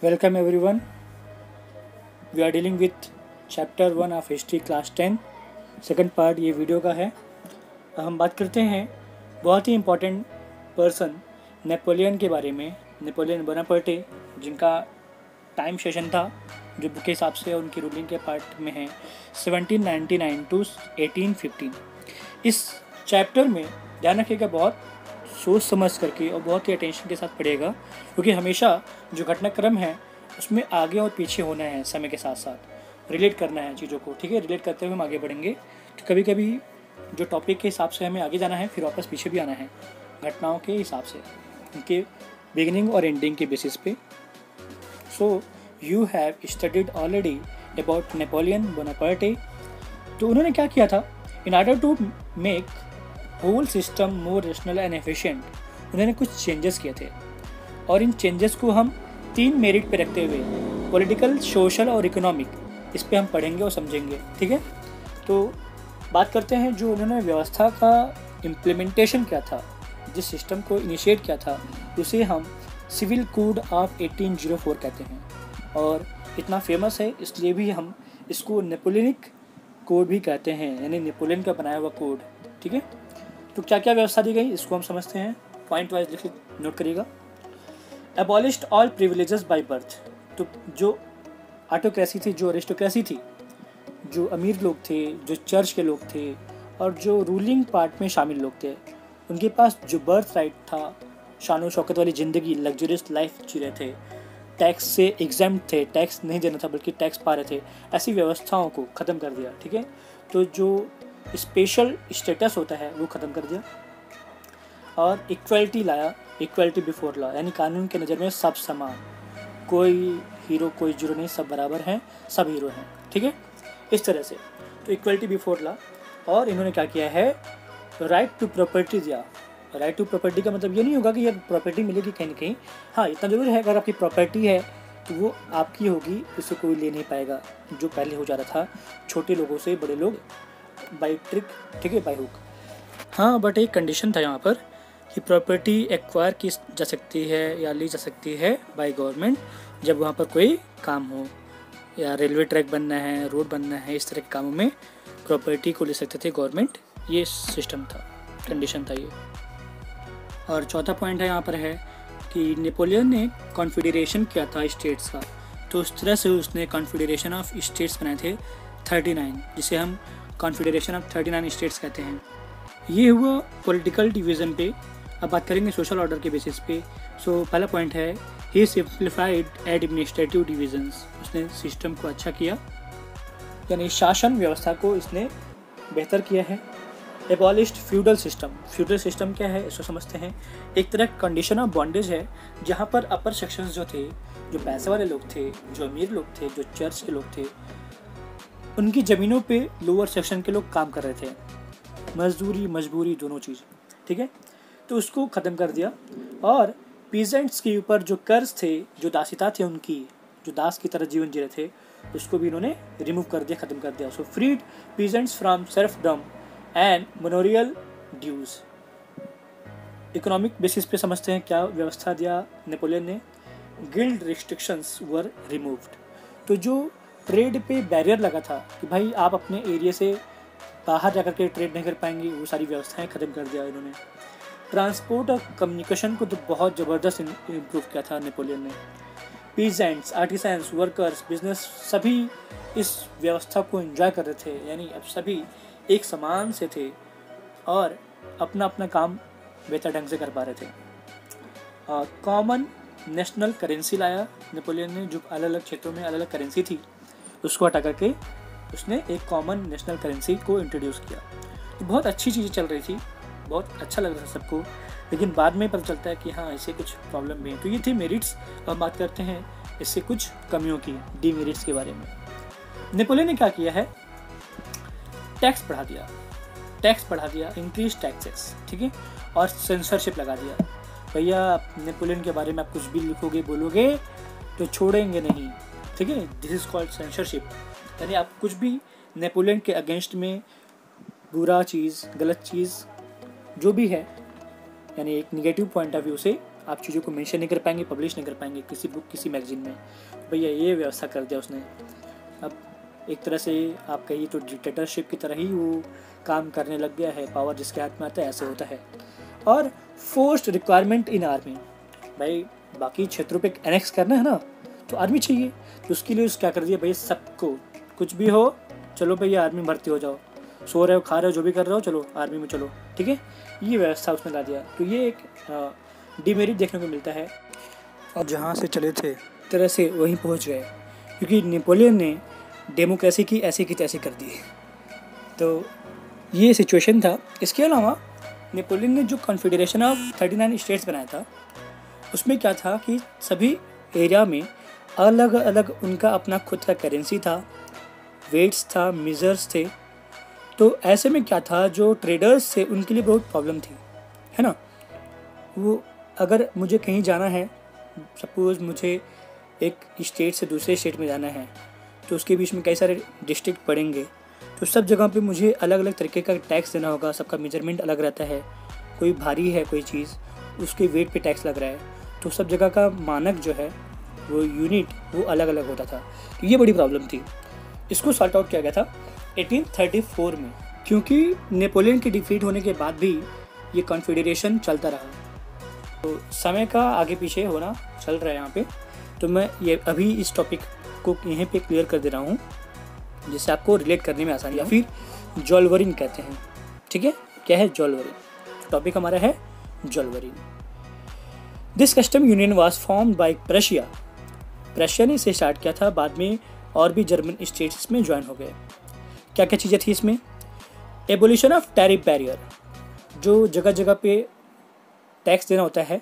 Welcome everyone. We are dealing with chapter 1 of history class 10. Second part ये video का है। हम बात करते हैं बहुत ही इम्पोर्टेंट पर्सन नेपोलियन के बारे में। नेपोलियन बोनापार्टे, जिनका टाइम सेशन था जो बुक के हिसाब से उनकी रूलिंग के पार्ट में है 1799 टू 1815। इस चैप्टर में ध्यान रखिएगा, बहुत सोच समझ करके और बहुत ही अटेंशन के साथ पढ़िएगा, क्योंकि हमेशा जो घटनाक्रम है उसमें आगे और पीछे होना है, समय के साथ साथ रिलेट करना है चीज़ों को। ठीक है, रिलेट करते हुए हम आगे बढ़ेंगे। तो कभी कभी जो टॉपिक के हिसाब से हमें आगे जाना है, फिर वापस पीछे भी आना है घटनाओं के हिसाब से, उनके बिगिनिंग और एंडिंग के बेसिस पे। So you have studied already about Napoleon Bonaparte. तो उन्होंने क्या किया था, in order to make whole system more rational and efficient, उन्होंने कुछ चेंजेस किए थे और इन चेंजेस को हम 3 मेरिट पे रखते हुए पॉलिटिकल, सोशल और इकोनॉमिक, इस पे हम पढ़ेंगे और समझेंगे। ठीक है, तो बात करते हैं जो उन्होंने व्यवस्था का इम्प्लीमेंटेशन किया था, जिस सिस्टम को इनिशिएट किया था, उसे हम सिविल कोड ऑफ 1804 कहते हैं। और इतना फेमस है इसलिए भी हम इसको नेपोलियनिक कोड भी कहते हैं, यानी नेपोलियन का बनाया हुआ कोड। ठीक है, तो क्या क्या व्यवस्था दी गई इसको हम समझते हैं, पॉइंट वाइज लिख नोट करिएगा। Abolished all privileges by birth, तो जो ऑटोक्रेसी थी, जो अरिस्टोक्रेसी थी, जो अमीर लोग थे, जो चर्च के लोग थे और जो रूलिंग पार्ट में शामिल लोग थे, उनके पास जो बर्थ राइट था, शान शौकत वाली ज़िंदगी, लग्जरियस लाइफ जी रहे थे, टैक्स से एग्जाम्प्ट थे, टैक्स नहीं देना था बल्कि टैक्स पा रहे थे, ऐसी व्यवस्थाओं को ख़त्म कर दिया। ठीक है, तो जो स्पेशल स्टेटस होता है वो ख़त्म कर दिया और इक्वलिटी लाया, इक्वलिटी बिफोर लॉ, यानी कानून के नज़र में सब समान, कोई हीरो कोई जीरो नहीं, सब बराबर हैं, सब हीरो हैं। ठीक है, इस तरह से तो इक्वलिटी बिफोर लॉ। और इन्होंने क्या किया है, राइट टू प्रॉपर्टी दिया। राइट टू प्रॉपर्टी का मतलब ये नहीं होगा कि ये प्रॉपर्टी मिलेगी कहीं ना कहीं, हाँ इतना जरूर है, अगर आपकी प्रॉपर्टी है तो वो आपकी होगी, इसे कोई ले नहीं पाएगा, जो पहले हो जा रहा था छोटे लोगों से बड़े लोग बाई ट्रिक, ठीक है, बाई हुक। हाँ, बट एक कंडीशन था यहाँ पर कि प्रॉपर्टी एक्वायर की जा सकती है या ली जा सकती है बाय गवर्नमेंट, जब वहाँ पर कोई काम हो, या रेलवे ट्रैक बनना है, रोड बनना है, इस तरह के कामों में प्रॉपर्टी को ले सकते थे गवर्नमेंट। ये सिस्टम था, कंडीशन था ये। और चौथा पॉइंट है यहाँ पर है कि नेपोलियन ने कॉन्फेडरेशन किया था स्टेट्स का, तो उस तरह से उसने कॉन्फेडरेशन ऑफ स्टेट्स बनाए थे 39, जिसे हम कॉन्फेडरेशन ऑफ 39 स्टेट्स कहते हैं। ये हुआ पॉलिटिकल डिवीज़न पे। अब बात करेंगे सोशल ऑर्डर के बेसिस पे। सो पहला पॉइंट है, ही सिंप्लीफाइड एडमिनिस्ट्रेटिव डिविजन्स, उसने सिस्टम को अच्छा किया, यानी शासन व्यवस्था को इसने बेहतर किया है। Abolished feudal system, feudal system क्या है इसको समझते हैं। एक तरह कंडीशन ऑफ बॉन्डेज है, जहाँ पर अपर सेक्शंस जो थे, जो पैसे वाले लोग थे, जो अमीर लोग थे, जो चर्च के लोग थे, उनकी ज़मीनों पे लोअर सेक्शन के लोग काम कर रहे थे, मजदूरी मजबूरी दोनों चीज़। ठीक है, तो उसको ख़त्म कर दिया। और पीजेंट्स के ऊपर जो कर्ज थे, जो दासिता थे उनकी, जो दास की तरह जीवन जी रहे थे, उसको भी इन्होंने रिमूव कर दिया, ख़त्म कर दिया। So freed peasants from serfdom and manorial dues. Economic basis पे समझते हैं क्या व्यवस्था दिया नेपोलियन ने। गिल्ड रिस्ट्रिक्शंस वर रिमूव्ड, तो जो ट्रेड पे बैरियर लगा था कि भाई आप अपने एरिया से बाहर जाकर के ट्रेड नहीं कर पाएंगे, वो सारी व्यवस्थाएं ख़त्म कर दिया इन्होंने। ट्रांसपोर्ट और कम्युनिकेशन को तो बहुत ज़बरदस्त इम्प्रूव किया था नेपोलियन ने। पीजेंट्स, आर्टिसंस, वर्कर्स, बिजनेस, सभी इस व्यवस्था को एंजॉय कर रहे थे, यानी अब सभी एक समान से थे और अपना अपना काम बेहतर ढंग से कर पा रहे थे। कॉमन नेशनल करेंसी लाया नेपोलियन ने, जो अलग अलग क्षेत्रों में अलग अलग करेंसी थी उसको हटा करके उसने एक कॉमन नेशनल करेंसी को इंट्रोड्यूस किया। तो बहुत अच्छी चीज़ें चल रही थी, बहुत अच्छा लग रहा था सबको, लेकिन बाद में पता चलता है कि हाँ इससे कुछ प्रॉब्लम भी है। तो ये थे मेरिट्स। अब बात करते हैं इससे कुछ कमियों की, डीमेरिट्स के बारे में। नेपोलियन ने क्या किया है, टैक्स बढ़ा दिया, टैक्स बढ़ा दिया, इंक्रीज टैक्सेस। ठीक है, और सेंसरशिप लगा दिया। भैया नेपोलियन के बारे में आप कुछ भी लिखोगे बोलोगे तो छोड़ेंगे नहीं। ठीक है, दिस इज कॉल्ड सेंसरशिप, यानी आप कुछ भी नेपोलियन के अगेंस्ट में बुरा चीज़, गलत चीज़ जो भी है, यानी एक निगेटिव पॉइंट ऑफ व्यू से आप चीज़ों को मेंशन नहीं कर पाएंगे, पब्लिश नहीं कर पाएंगे किसी बुक किसी मैगजीन में। भैया ये व्यवस्था कर दिया उसने। अब एक तरह से आप कहिए तो डिक्टेटरशिप की तरह ही वो काम करने लग गया है। पावर जिसके हाथ में आता है ऐसे होता है। और फोर्स्ड रिक्वायरमेंट इन आर्मी, भाई बाकी क्षेत्रों पे एनेक्स करना है ना तो आर्मी चाहिए। तो उसके लिए क्या कर दिया भाई, सबको कुछ भी हो चलो भैया आर्मी भर्ती हो जाओ, सो रहे हो खा रहे हो जो भी कर रहे हो चलो आर्मी में चलो, ठीक है। ये व्यवस्था उसने ला दिया। तो ये एक डिमेरिट देखने को मिलता है। और जहाँ से चले थे तरह से वहीं पहुँच गए, क्योंकि नेपोलियन ने डेमोक्रेसी की ऐसी की तैसी कर दी। तो ये सिचुएशन था। इसके अलावा नेपोलियन ने जो कॉन्फेडरेशन ऑफ 39 स्टेट्स बनाया था उसमें क्या था कि सभी एरिया में अलग अलग उनका अपना खुद का करेंसी था, वेट्स था, मेजर्स थे। तो ऐसे में क्या था, जो ट्रेडर्स थे उनके लिए बहुत प्रॉब्लम थी, है ना। वो अगर मुझे कहीं जाना है, सपोज़ मुझे एक स्टेट से दूसरे स्टेट में जाना है तो उसके बीच में कई सारे डिस्ट्रिक्ट पड़ेंगे। तो सब जगह पे मुझे अलग अलग तरीके का टैक्स देना होगा। सबका मेजरमेंट अलग रहता है, कोई भारी है कोई चीज़ उसके वेट पे टैक्स लग रहा है। तो सब जगह का मानक जो है वो यूनिट वो अलग अलग होता था। तो ये बड़ी प्रॉब्लम थी। इसको सॉर्ट आउट किया गया था 1834 में, क्योंकि नेपोलियन की डिफीट होने के बाद भी ये कॉन्फेडरेशन चलता रहा। तो समय का आगे पीछे होना चल रहा है यहाँ पे। तो मैं ये अभी इस टॉपिक को यहीं पे क्लियर कर दे रहा हूँ जिससे आपको रिलेट करने में आसानी। या फिर जॉल्वरिन कहते हैं, ठीक है। क्या है जॉल्वरिन? टॉपिक हमारा है जॉल्वरिन। This custom union was formed by Prussia. Prussia ने इसे स्टार्ट किया था, बाद में और भी जर्मन स्टेट्स इसमें ज्वाइन हो गए। क्या क्या चीज़ें थी इसमें? एबोलिशन ऑफ टैरिफ बैरियर, जो जगह जगह पे टैक्स देना होता है।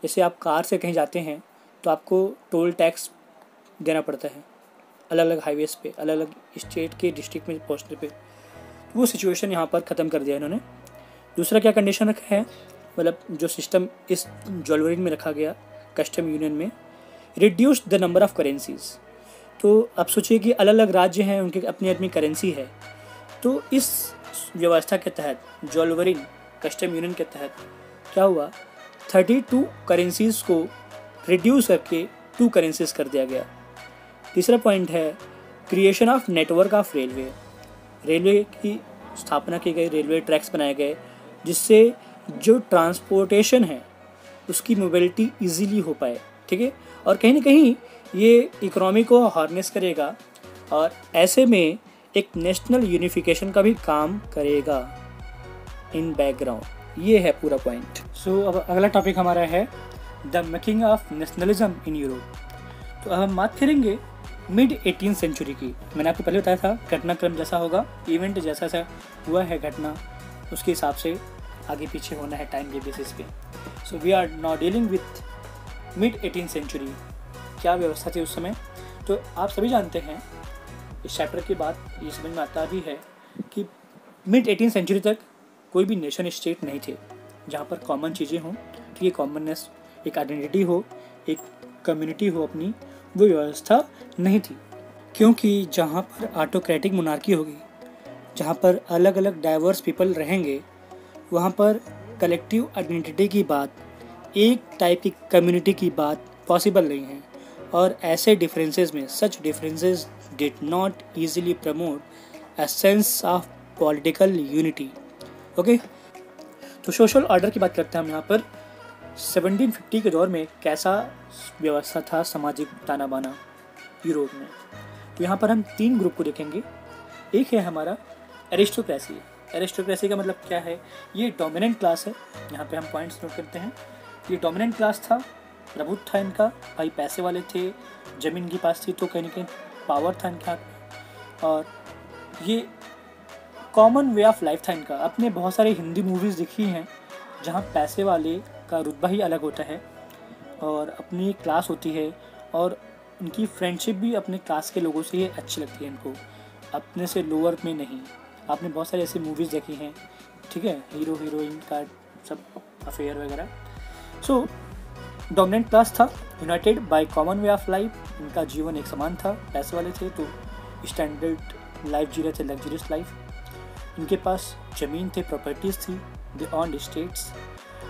जैसे आप कार से कहीं जाते हैं तो आपको टोल टैक्स देना पड़ता है अलग अलग हाईवेज पे, अलग अलग स्टेट के डिस्ट्रिक्ट में पहुंचने पे। वो सिचुएशन यहाँ पर ख़त्म कर दिया इन्होंने। दूसरा क्या कंडीशन रखा है, मतलब जो सिस्टम इस जॉल्वरिन में रखा गया कस्टम यूनियन में, reduce the number of currencies. तो आप सोचिए कि अलग अलग राज्य हैं, उनकी अपनी अपनी करेंसी है। तो इस व्यवस्था के तहत जॉल्वरिन कस्टम यूनियन के तहत क्या हुआ, 32 करेंसीज को रिड्यूस करके 2 करेंसीज कर दिया गया। तीसरा पॉइंट है creation of network of railway. Railway की स्थापना की गई, रेलवे ट्रैक्स बनाए गए जिससे जो ट्रांसपोर्टेशन है उसकी मोबिलिटी इजीली हो पाए, ठीक है। और कहीं ना कहीं ये इकोनॉमी को हार्नेस करेगा और ऐसे में एक नेशनल यूनिफिकेशन का भी काम करेगा इन बैकग्राउंड। ये है पूरा पॉइंट। सो अब अगला टॉपिक हमारा है the making of nationalism in Europe. तो अब हम बात करेंगे मिड 18th सेंचुरी की। मैंने आपको पहले बताया था घटनाक्रम जैसा होगा, इवेंट जैसा सा हुआ है घटना, उसके हिसाब से आगे पीछे होना है टाइम के बेसिस पे। So we are now dealing with mid 18th century. क्या व्यवस्था थी उस समय? तो आप सभी जानते हैं, इस चैप्टर के बाद ये समझ में आता भी है कि मिड 18th सेंचुरी तक कोई भी नेशन स्टेट नहीं थे जहाँ पर कॉमन चीज़ें हों, ठीक है, कॉमननेस, एक आइडेंटिटी हो, एक कम्युनिटी हो अपनी, वो व्यवस्था नहीं थी। क्योंकि जहाँ पर ऑटोक्रेटिक मोनार्की होगी, जहाँ पर अलग अलग डाइवर्स पीपल रहेंगे, वहाँ पर कलेक्टिव आइडेंटिटी की बात, एक टाइप की कम्युनिटी की बात पॉसिबल नहीं है। और ऐसे डिफरेंसेस में such differences did not easily promote a sense of political unity. Okay, तो सोशल ऑर्डर की बात करते हैं हम यहाँ पर। 1750 के दौर में कैसा व्यवस्था था सामाजिक ताना बाना यूरोप में? तो यहाँ पर हम 3 ग्रुप को देखेंगे। एक है हमारा एरिस्टोक्रेसी। एरिस्टोक्रेसी का मतलब क्या है? ये डोमिनेंट क्लास है। यहाँ पे हम पॉइंट्स नोट करते हैं। ये डोमिनेंट क्लास था, प्रभुत्व था इनका, भाई पैसे वाले थे, ज़मीन की पास थी तो कहीं ना कहीं पावर था इनके हाथ में। और ये कॉमन वे ऑफ लाइफ था इनका। अपने बहुत सारे हिंदी मूवीज़ देखी हैं जहाँ पैसे वाले का रुतबा ही अलग होता है और अपनी क्लास होती है, और इनकी फ्रेंडशिप भी अपने क्लास के लोगों से ही अच्छी लगती है इनको, अपने से लोअर में नहीं। आपने बहुत सारी ऐसी मूवीज़ देखी हैं, ठीक है, हीरो हीरोइन का सब अफेयर वगैरह। सो डोमिनेंट क्लास था, United by common way of life. इनका जीवन एक समान था, पैसे वाले थे तो स्टैंडर्ड लाइफ जी रहे थे, लग्जरियस लाइफ। इनके पास ज़मीन थे, प्रॉपर्टीज़ थी, दे ऑन्ड स्टेट्स।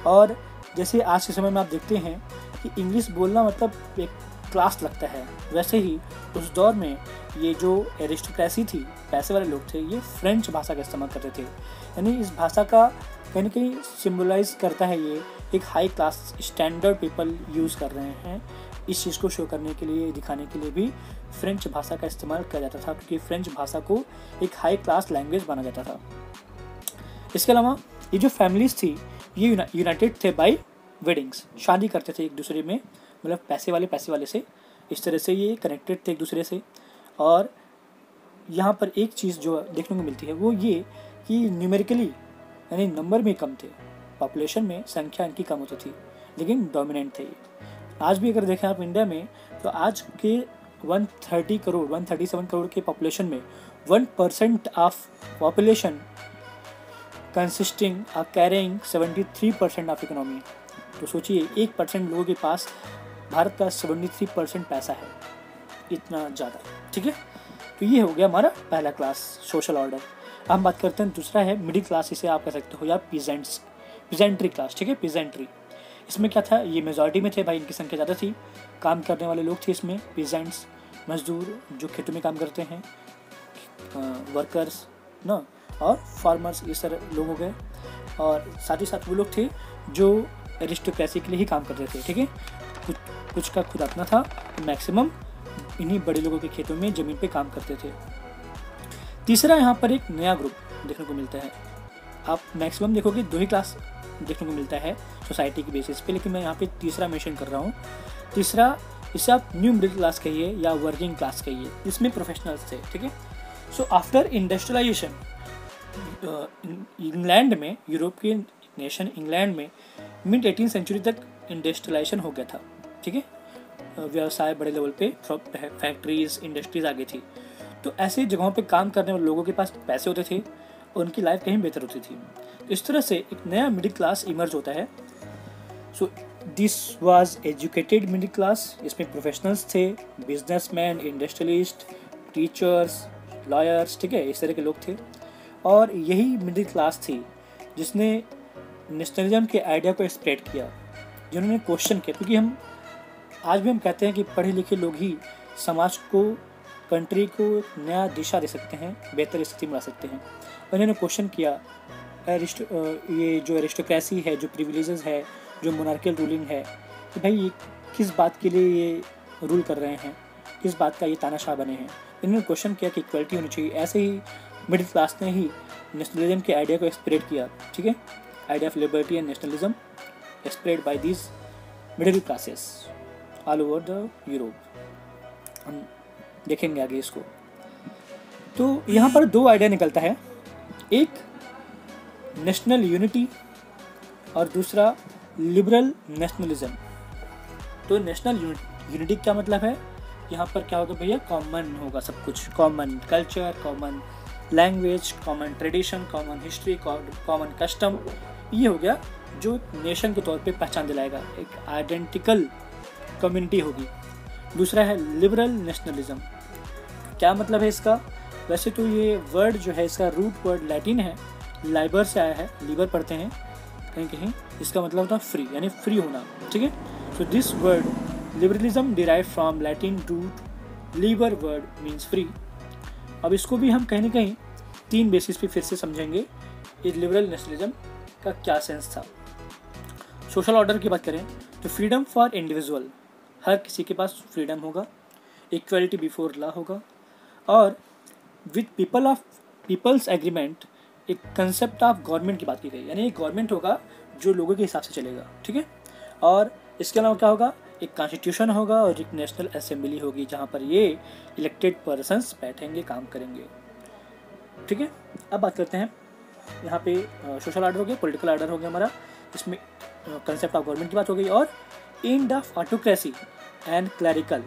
और जैसे आज के समय में आप देखते हैं कि इंग्लिश बोलना मतलब एक क्लास लगता है, वैसे ही उस दौर में ये जो एरिस्टोक्रेसी थी, पैसे वाले लोग थे, ये फ्रेंच भाषा का इस्तेमाल करते थे। यानी इस भाषा का कहीं ना कहीं सिम्बलाइज करता है ये एक high class standard people use कर रहे हैं। इस चीज़ को शो करने के लिए, दिखाने के लिए भी फ्रेंच भाषा का इस्तेमाल किया जाता था, क्योंकि फ्रेंच भाषा को एक हाई क्लास लैंग्वेज माना जाता था। इसके अलावा ये जो फैमिलीज थी ये यूनाइटेड थे बाय वेडिंग्स, शादी करते थे एक दूसरे में, मतलब पैसे वाले से, इस तरह से ये कनेक्टेड थे एक दूसरे से। और यहाँ पर एक चीज़ जो देखने को मिलती है वो ये कि न्यूमेरिकली यानी नंबर में कम थे, पॉपुलेशन में संख्या इनकी कम होती थी, लेकिन डोमिनेंट थे। आज भी अगर देखें आप इंडिया में, तो आज के 137 करोड़ के पॉपुलेशन में 1% of population consisting carrying 73% of economy. तो सोचिए 1% लोगों के पास भारत का 73% पैसा है, इतना ज़्यादा। ठीक है, तो ये हो गया हमारा पहला क्लास, सोशल ऑर्डर। हम बात करते हैं दूसरा है मिडिल क्लास, इसे आप कह सकते हो या पीजेंट्री क्लास। ठीक है, पीजेंट्री, इसमें क्या था, ये मेजॉरिटी में थे भाई, इनकी संख्या ज़्यादा थी, काम करने वाले लोग थे इसमें, पीजेंट्स, मजदूर जो खेतों में काम करते हैं, वर्कर्स ना, और फार्मर्स, ये सारे लोग हो गए। और साथ ही साथ वो लोग थे जो एरिस्टोक्रेसी के लिए ही काम करते थे। ठीक है, कुछ का खुद अपना था, मैक्सिमम इन्हीं बड़े लोगों के खेतों में ज़मीन पे काम करते थे। तीसरा यहाँ पर एक नया ग्रुप देखने को मिलता है। आप मैक्सिमम देखोगे 2 ही क्लास देखने को मिलता है सोसाइटी की बेसिस पे, लेकिन मैं यहाँ पे तीसरा मेंशन कर रहा हूँ। तीसरा, इसे आप न्यू मिडिल क्लास कहिए या वर्किंग क्लास कहिए, इसमें प्रोफेशनल्स थे। ठीक है, सो आफ्टर इंडस्ट्रियलाइजेशन इंग्लैंड में, यूरोप के नेशन इंग्लैंड में मिड 18वीं सेंचुरी तक इंडस्ट्रियलाइजेशन हो गया था। ठीक है, व्यवसाय बड़े लेवल पे, फैक्ट्रीज, इंडस्ट्रीज आ गई थी। तो ऐसे जगहों पे काम करने वाले लोगों के पास पैसे होते थे और उनकी लाइफ कहीं बेहतर होती थी। तो इस तरह से एक नया मिडिल क्लास इमर्ज होता है। So this was educated middle class, इसमें प्रोफेशनल्स थे, बिजनेसमैन, इंडस्ट्रियलिस्ट, टीचर्स, लॉयर्स, ठीक है, इस तरह के लोग थे। और यही मिडिल क्लास थी जिसने नेशनलिज्म के आइडिया को स्प्रेड किया, जिन्होंने क्वेश्चन किया, क्योंकि हम आज भी हम कहते हैं कि पढ़े लिखे लोग ही समाज को, कंट्री को नया दिशा दे सकते हैं, बेहतर स्थिति में ला सकते हैं। और इन्होंने क्वेश्चन किया ये जो एरिस्टोक्रेसी है, जो प्रिविलेजेस है, जो मोनार्कियल रूलिंग है, कि भाई ये किस बात के लिए ये रूल कर रहे हैं, किस बात का ये तानाशाह बने हैं। इन्होंने क्वेश्चन किया कि इक्वलिटी होनी चाहिए। ऐसे ही मिडिल क्लास ने ही नेशनलिज्म के आइडिया को स्प्रेड किया। ठीक है, idea of liberty and nationalism spread by these middle classes all over the Europe. हम देखेंगे आगे इसको। तो यहाँ पर 2 आइडिया निकलता है, एक नेशनल यूनिटी और दूसरा लिबरल नेशनलिज्म। तो नेशनल यूनिटी क्या मतलब है, यहाँ पर क्या होगा भैया, कॉमन होगा सब कुछ, common culture, common language, common tradition, common history, common custom, ये हो गया जो नेशन के तौर पे पहचान दिलाएगा, एक आइडेंटिकल कम्युनिटी होगी। दूसरा है लिबरल नेशनलिज्म। क्या मतलब है इसका, वैसे तो ये वर्ड जो है, इसका रूट वर्ड लैटिन है, लाइबर से आया है, लीबर पढ़ते हैं कहीं कहीं, इसका मतलब होता है फ्री, यानी फ्री होना। ठीक है, so this word liberalism derive from Latin root liber word means free. अब इसको भी हम कहीं ना कहीं 3 बेसिस पे फिर से समझेंगे, इस लिबरल नेशनलिज्म का क्या सेंस था। सोशल ऑर्डर की बात करें तो फ्रीडम फॉर इंडिविजुअल, हर किसी के पास फ्रीडम होगा, इक्वलिटी बिफोर लॉ होगा, और विद पीपल्स एग्रीमेंट एक कंसेप्ट ऑफ गवर्नमेंट की बात की गई, यानी एक गवर्नमेंट होगा जो लोगों के हिसाब से चलेगा। ठीक है, और इसके अलावा क्या होगा, एक कॉन्स्टिट्यूशन होगा और एक नेशनल असेंबली होगी जहाँ पर ये इलेक्टेड पर्सन्स बैठेंगे, काम करेंगे। ठीक है, अब बात करते हैं यहाँ पे सोशल ऑर्डर हो गया, पॉलिटिकल ऑर्डर हो गया हमारा, इसमें कंसेप्ट ऑफ गवर्नमेंट की बात हो गई, और end of autocracy and clerical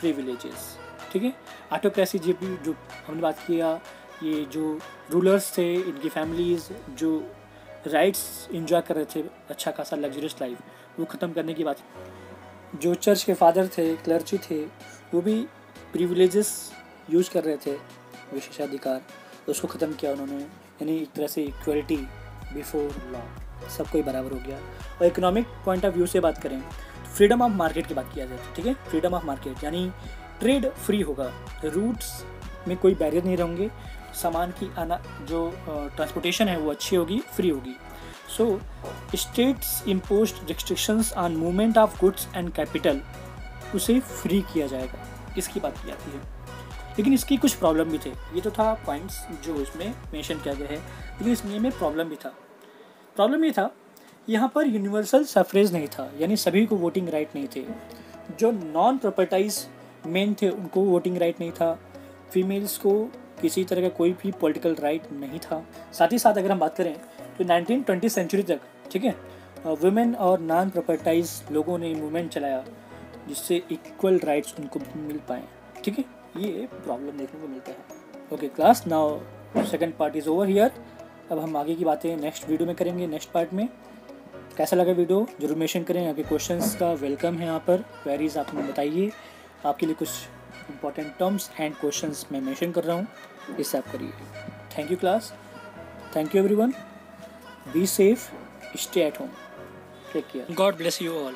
privileges. ठीक है, ऑटोक्रेसी जो हमने बात किया, ये जो रूलर्स थे, इनकी फैमिलीज जो राइट्स इंजॉय कर रहे थे, अच्छा खासा लग्जरियस लाइफ, वो ख़त्म करने की बात। जो चर्च के फादर थे, क्लर्जी थे, वो भी प्रिविलेजेस यूज कर रहे थे, विशेषाधिकार, उसको ख़त्म किया उन्होंने, यानी एक तरह से इक्वलिटी बिफोर लॉ। सब कोई बराबर हो गया। और इकोनॉमिक पॉइंट ऑफ व्यू से बात करें तो फ्रीडम ऑफ मार्केट की बात किया जाए, ठीक है, फ्रीडम ऑफ मार्केट यानी ट्रेड फ्री होगा, रूट्स में कोई बैरियर नहीं रहेंगे, सामान की जो ट्रांसपोर्टेशन है वो अच्छी होगी, फ्री होगी। सो states imposed restrictions on movement of goods and capital, उसे फ्री किया जाएगा, इसकी बात की जाती है। लेकिन इसकी कुछ प्रॉब्लम भी थे। ये तो था पॉइंट्स जो इसमें मेंशन किया गया है, लेकिन इसमें में प्रॉब्लम भी था। प्रॉब्लम ये था, यहाँ पर यूनिवर्सल सफरेज नहीं था, यानी सभी को वोटिंग राइट नहीं थे। जो नॉन प्रॉपर्टाइज मेन थे उनको वोटिंग राइट नहीं था, फीमेल्स को किसी तरह का कोई भी पॉलिटिकल राइट नहीं था। साथ ही साथ अगर हम बात करें तो 1920 सेंचुरी तक, ठीक है, वुमेन और नॉन प्रॉपर्टाइज लोगों ने मूवमेंट चलाया जिससे इक्वल राइट्स उनको मिल पाए, ठीक है। ये प्रॉब्लम देखने को मिलता है। Okay class, now second part is over here. अब हम आगे की बातें नेक्स्ट वीडियो में करेंगे। नेक्स्ट पार्ट में कैसा लगा वीडियो जरूर मेंशन करें। आपके क्वेश्चंस का वेलकम है, यहाँ पर क्वेरीज आप हमें बताइए। आपके लिए कुछ इंपॉर्टेंट टर्म्स एंड क्वेश्चंस मैं मेंशन कर रहा हूँ, इससे आप करिए। Thank you class, thank you everyone, be safe, stay at home, take care, God bless you all.